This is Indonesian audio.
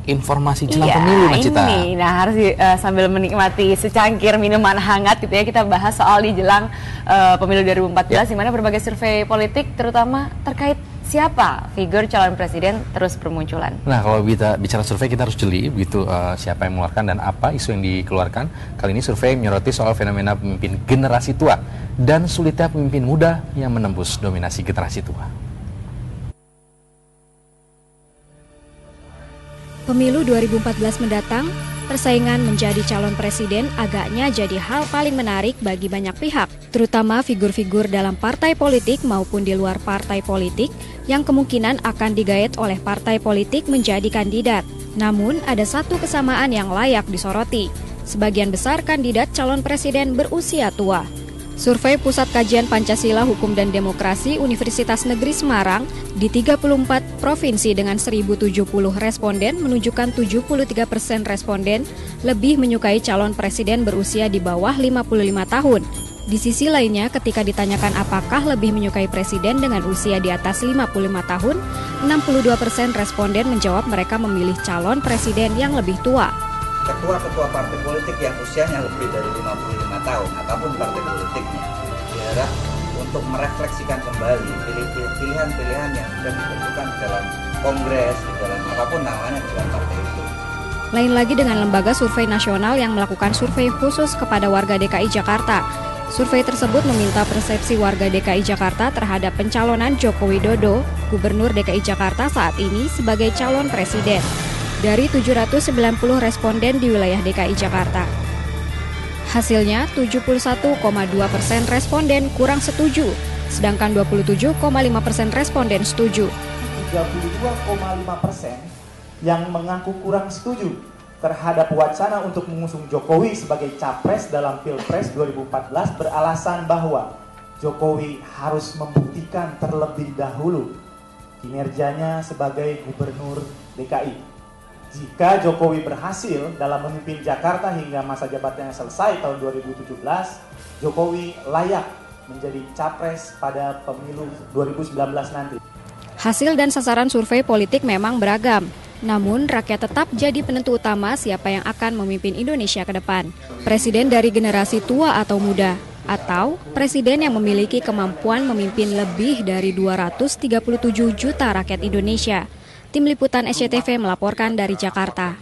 informasi jelang pemilu, Cita. Harus sambil menikmati secangkir minuman hangat gitu ya, kita bahas soal di jelang pemilu 2014 di mana berbagai survei politik terutama terkait siapa figur calon presiden terus bermunculan. Nah, kalau bicara survei kita harus jeli begitu, siapa yang mengeluarkan dan apa isu yang dikeluarkan. Kali ini survei menyoroti soal fenomena pemimpin generasi tua dan sulitnya pemimpin muda yang menembus dominasi generasi tua. Pemilu 2014 mendatang, persaingan menjadi calon presiden agaknya jadi hal paling menarik bagi banyak pihak, terutama figur-figur dalam partai politik maupun di luar partai politik yang kemungkinan akan digait oleh partai politik menjadi kandidat. Namun, ada satu kesamaan yang layak disoroti. Sebagian besar kandidat calon presiden berusia tua. Survei Pusat Kajian Pancasila Hukum dan Demokrasi Universitas Negeri Semarang di 34 provinsi dengan 1.070 responden menunjukkan 73% responden lebih menyukai calon presiden berusia di bawah 55 tahun. Di sisi lainnya, ketika ditanyakan apakah lebih menyukai presiden dengan usia di atas 55 tahun, 62% responden menjawab mereka memilih calon presiden yang lebih tua. Ketua-ketua partai politik yang usianya lebih dari 55 tahun ataupun partai politiknya diharap untuk merefleksikan kembali pilihan-pilihan yang sudah ditentukan dalam kongres, di dalam apapun namanya di dalam partai itu. Lain lagi dengan lembaga survei nasional yang melakukan survei khusus kepada warga DKI Jakarta. Survei tersebut meminta persepsi warga DKI Jakarta terhadap pencalonan Joko Widodo, Gubernur DKI Jakarta saat ini sebagai calon presiden. Dari 790 responden di wilayah DKI Jakarta. Hasilnya 71,2% responden kurang setuju, sedangkan 27,5% responden setuju. 32,5% yang mengaku kurang setuju terhadap wacana untuk mengusung Jokowi sebagai capres dalam Pilpres 2014 beralasan bahwa Jokowi harus membuktikan terlebih dahulu kinerjanya sebagai Gubernur DKI. Jika Jokowi berhasil dalam memimpin Jakarta hingga masa jabatannya selesai tahun 2017, Jokowi layak menjadi capres pada pemilu 2019 nanti. Hasil dan sasaran survei politik memang beragam, namun rakyat tetap jadi penentu utama siapa yang akan memimpin Indonesia ke depan. Presiden dari generasi tua atau muda, atau presiden yang memiliki kemampuan memimpin lebih dari 237 juta rakyat Indonesia. Tim Liputan SCTV melaporkan dari Jakarta.